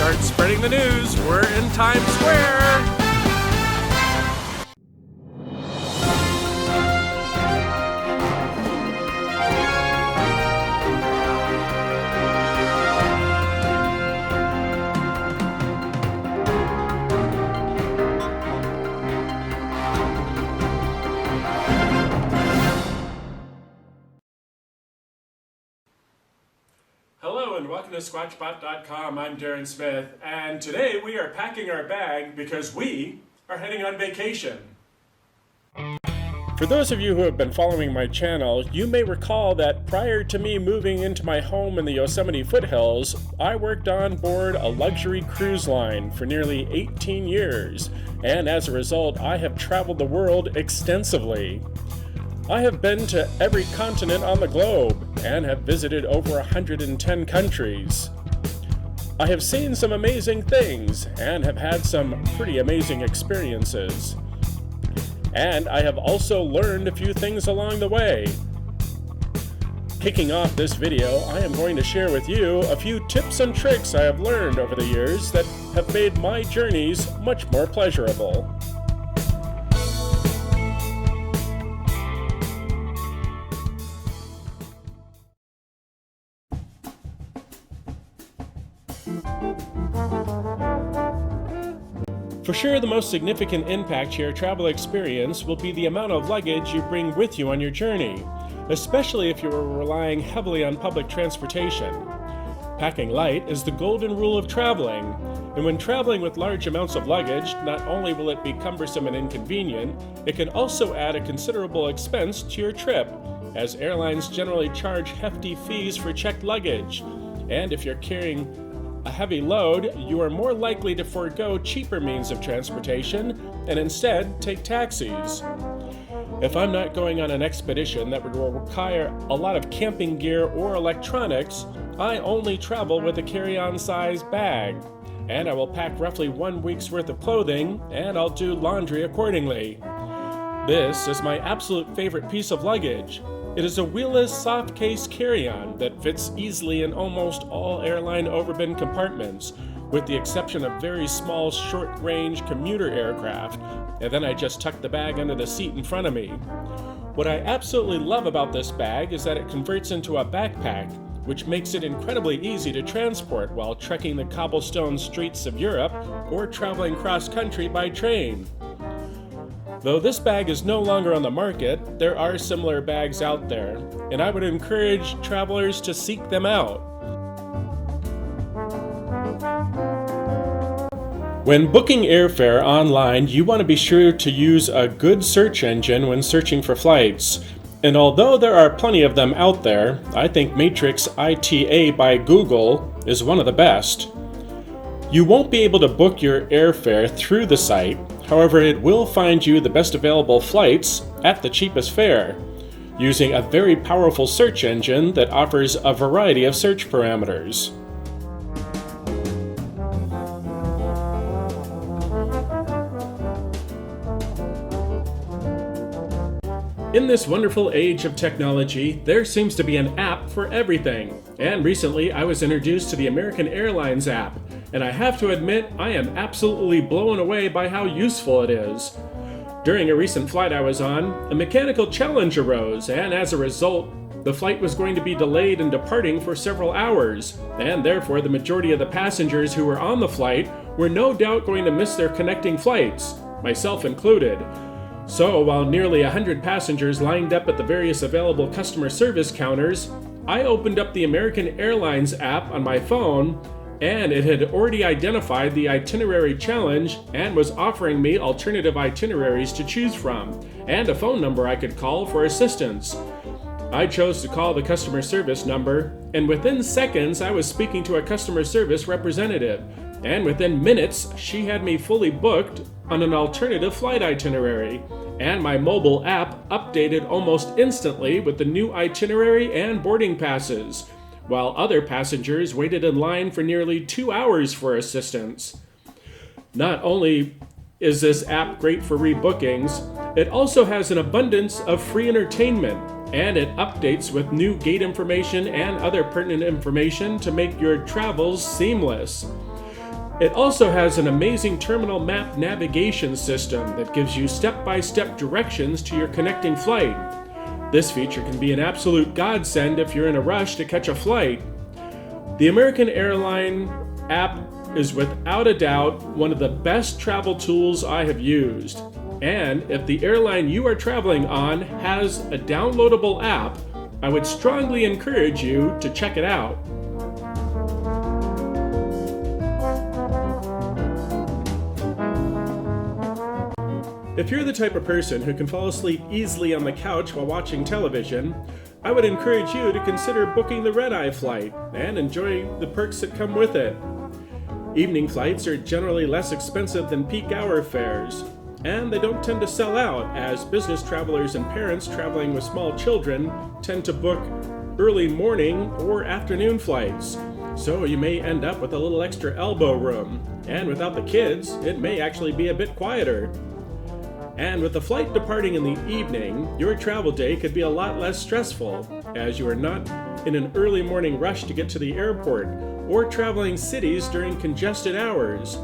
Start spreading the news. We're in Times Square. Hello and welcome to Squatchbot.com. I'm Darren Smith, and today we are packing our bag because we are heading on vacation. For those of you who have been following my channel, you may recall that prior to me moving into my home in the Yosemite foothills, I worked on board a luxury cruise line for nearly 18 years, and as a result, I have traveled the world extensively. I have been to every continent on the globe and have visited over 110 countries. I have seen some amazing things and have had some pretty amazing experiences. And I have also learned a few things along the way. Kicking off this video, I am going to share with you a few tips and tricks I have learned over the years that have made my journeys much more pleasurable. For sure, the most significant impact to your travel experience will be the amount of luggage you bring with you on your journey, especially if you are relying heavily on public transportation. Packing light is the golden rule of traveling, and when traveling with large amounts of luggage, not only will it be cumbersome and inconvenient, it can also add a considerable expense to your trip, as airlines generally charge hefty fees for checked luggage, and if you're carrying a heavy load, you are more likely to forego cheaper means of transportation and instead take taxis. If I'm not going on an expedition that would require a lot of camping gear or electronics, I only travel with a carry-on size bag, and I will pack roughly 1 week's worth of clothing, and I'll do laundry accordingly. This is my absolute favorite piece of luggage. It is a wheelless, soft-case carry-on that fits easily in almost all airline overbin compartments, with the exception of very small, short-range commuter aircraft, and then I just tuck the bag under the seat in front of me. What I absolutely love about this bag is that it converts into a backpack, which makes it incredibly easy to transport while trekking the cobblestone streets of Europe or traveling cross-country by train. Though this bag is no longer on the market, there are similar bags out there, and I would encourage travelers to seek them out. When booking airfare online, you want to be sure to use a good search engine when searching for flights. And although there are plenty of them out there, I think Matrix ITA by Google is one of the best. You won't be able to book your airfare through the site. However, it will find you the best available flights at the cheapest fare, using a very powerful search engine that offers a variety of search parameters. In this wonderful age of technology, there seems to be an app for everything. And recently, I was introduced to the American Airlines App, and I have to admit, I am absolutely blown away by how useful it is. During a recent flight I was on, a mechanical challenge arose, and as a result, the flight was going to be delayed in departing for several hours, and therefore the majority of the passengers who were on the flight were no doubt going to miss their connecting flights, myself included. So, while nearly 100 passengers lined up at the various available customer service counters, I opened up the American Airlines app on my phone, and it had already identified the itinerary challenge and was offering me alternative itineraries to choose from, and a phone number I could call for assistance. I chose to call the customer service number, and within seconds I was speaking to a customer service representative, and within minutes she had me fully booked on an alternative flight itinerary, and my mobile app updated almost instantly with the new itinerary and boarding passes, while other passengers waited in line for nearly 2 hours for assistance. Not only is this app great for rebookings, it also has an abundance of free entertainment, and it updates with new gate information and other pertinent information to make your travels seamless. It also has an amazing terminal map navigation system that gives you step-by-step directions to your connecting flight. This feature can be an absolute godsend if you're in a rush to catch a flight. The American Airlines App is without a doubt one of the best travel tools I have used. And if the airline you are traveling on has a downloadable app, I would strongly encourage you to check it out. If you're the type of person who can fall asleep easily on the couch while watching television, I would encourage you to consider booking the red-eye flight and enjoy the perks that come with it. Evening flights are generally less expensive than peak hour fares, and they don't tend to sell out as business travelers and parents traveling with small children tend to book early morning or afternoon flights. So you may end up with a little extra elbow room, and without the kids, it may actually be a bit quieter. And with the flight departing in the evening, your travel day could be a lot less stressful, as you are not in an early morning rush to get to the airport or traveling cities during congested hours.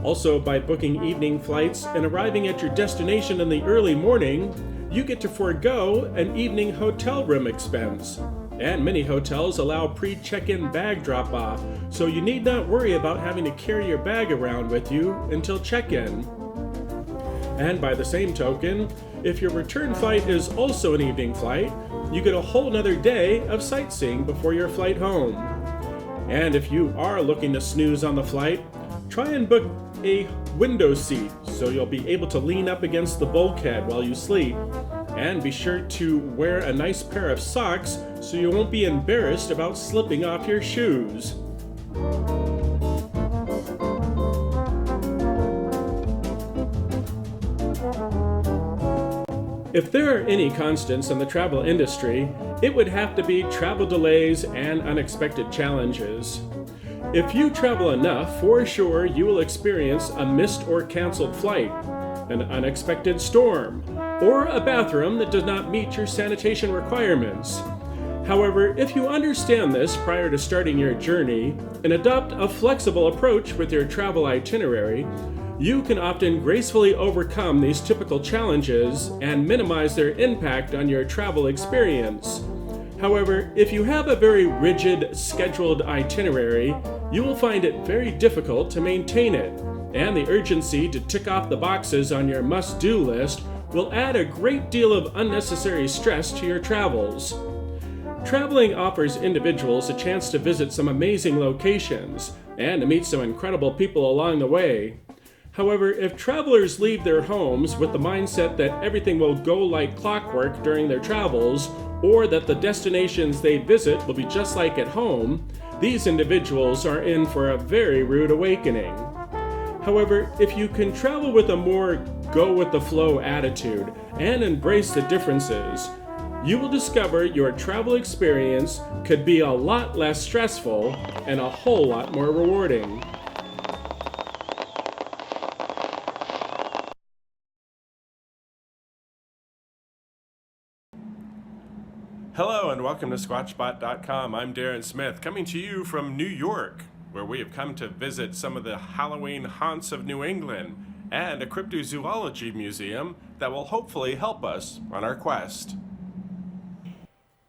Also, by booking evening flights and arriving at your destination in the early morning, you get to forego an evening hotel room expense. And many hotels allow pre-check-in bag drop-off, so you need not worry about having to carry your bag around with you until check-in. And by the same token, if your return flight is also an evening flight, you get a whole nother day of sightseeing before your flight home. And if you are looking to snooze on the flight, try and book a window seat so you'll be able to lean up against the bulkhead while you sleep. And be sure to wear a nice pair of socks so you won't be embarrassed about slipping off your shoes. If there are any constants in the travel industry, it would have to be travel delays and unexpected challenges. If you travel enough, for sure you will experience a missed or canceled flight, an unexpected storm, or a bathroom that does not meet your sanitation requirements. However, if you understand this prior to starting your journey and adopt a flexible approach with your travel itinerary, you can often gracefully overcome these typical challenges and minimize their impact on your travel experience. However, if you have a very rigid, scheduled itinerary, you will find it very difficult to maintain it, and the urgency to tick off the boxes on your must-do list will add a great deal of unnecessary stress to your travels. Traveling offers individuals a chance to visit some amazing locations and to meet some incredible people along the way. However, if travelers leave their homes with the mindset that everything will go like clockwork during their travels, or that the destinations they visit will be just like at home, these individuals are in for a very rude awakening. However, if you can travel with a more go-with-the-flow attitude and embrace the differences, you will discover your travel experience could be a lot less stressful and a whole lot more rewarding. Hello and welcome to Squatchbot.com. I'm Darren Smith, coming to you from New York, where we have come to visit some of the Halloween haunts of New England and a cryptozoology museum that will hopefully help us on our quest.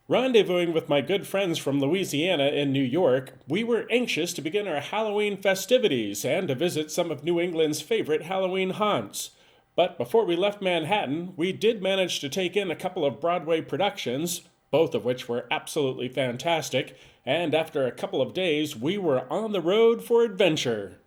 Rendezvousing with my good friends from Louisiana and New York, we were anxious to begin our Halloween festivities and to visit some of New England's favorite Halloween haunts. But before we left Manhattan, we did manage to take in a couple of Broadway productions, both of which were absolutely fantastic, and after a couple of days, we were on the road for adventure.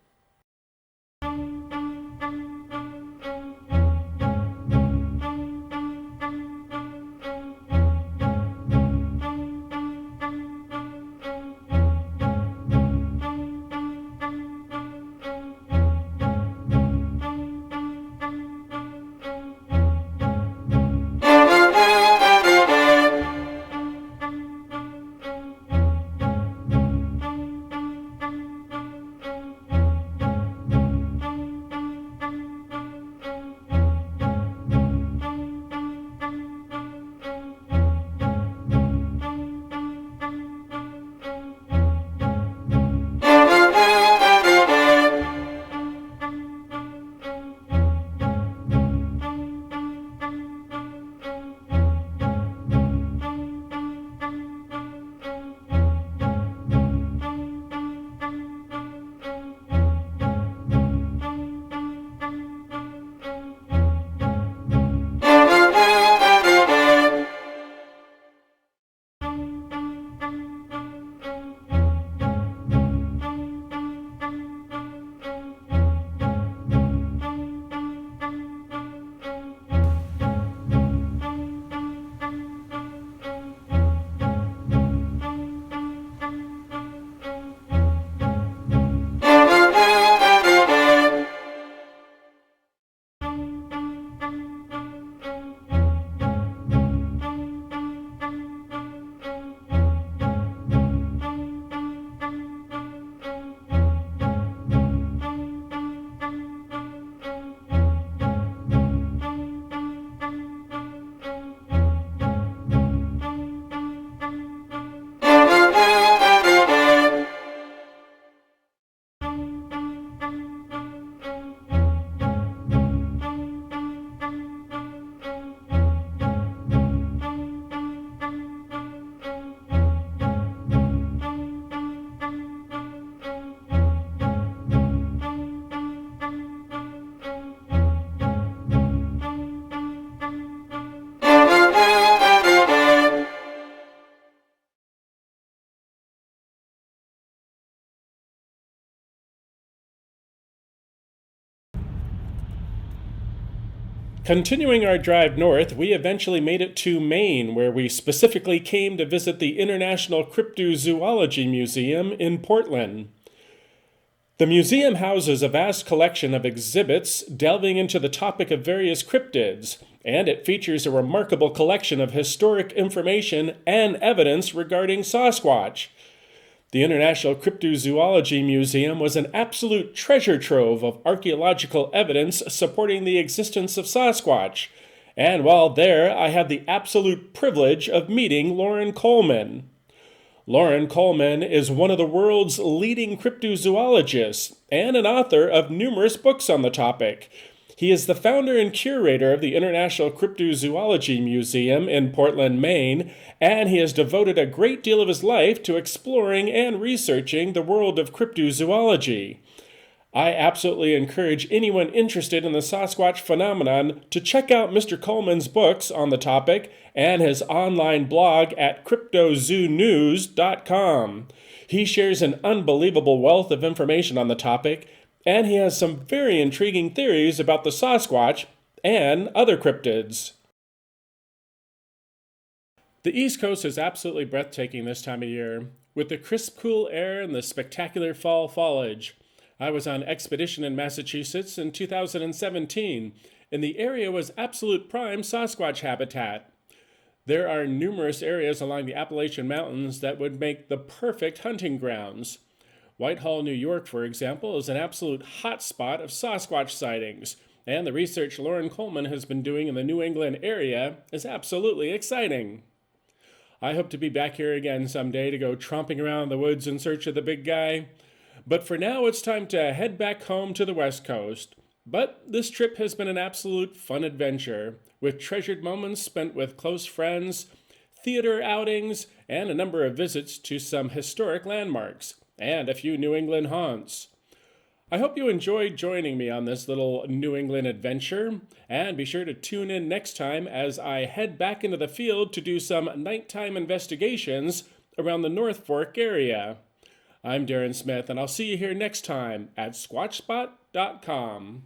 Continuing our drive north, we eventually made it to Maine, where we specifically came to visit the International Cryptozoology Museum in Portland. The museum houses a vast collection of exhibits delving into the topic of various cryptids, and it features a remarkable collection of historic information and evidence regarding Sasquatch. The International Cryptozoology Museum was an absolute treasure trove of archaeological evidence supporting the existence of Sasquatch, and while there, I had the absolute privilege of meeting Loren Coleman. Loren Coleman is one of the world's leading cryptozoologists and an author of numerous books on the topic. He is the founder and curator of the International Cryptozoology Museum in Portland, Maine, and he has devoted a great deal of his life to exploring and researching the world of cryptozoology. I absolutely encourage anyone interested in the Sasquatch phenomenon to check out Mr. Coleman's books on the topic and his online blog at cryptozoonews.com. He shares an unbelievable wealth of information on the topic, and he has some very intriguing theories about the Sasquatch and other cryptids. The East Coast is absolutely breathtaking this time of year, with the crisp, cool air and the spectacular fall foliage. I was on expedition in Massachusetts in 2017, and the area was absolute prime Sasquatch habitat. There are numerous areas along the Appalachian Mountains that would make the perfect hunting grounds. Whitehall, New York, for example, is an absolute hotspot of Sasquatch sightings, and the research Loren Coleman has been doing in the New England area is absolutely exciting. I hope to be back here again someday to go tromping around the woods in search of the big guy. But for now, it's time to head back home to the West Coast. But this trip has been an absolute fun adventure, with treasured moments spent with close friends, theater outings, and a number of visits to some historic landmarks, and a few New England haunts. I hope you enjoyed joining me on this little New England adventure, and be sure to tune in next time as I head back into the field to do some nighttime investigations around the North Fork area. I'm Darren Smith, and I'll see you here next time at squatchspot.com.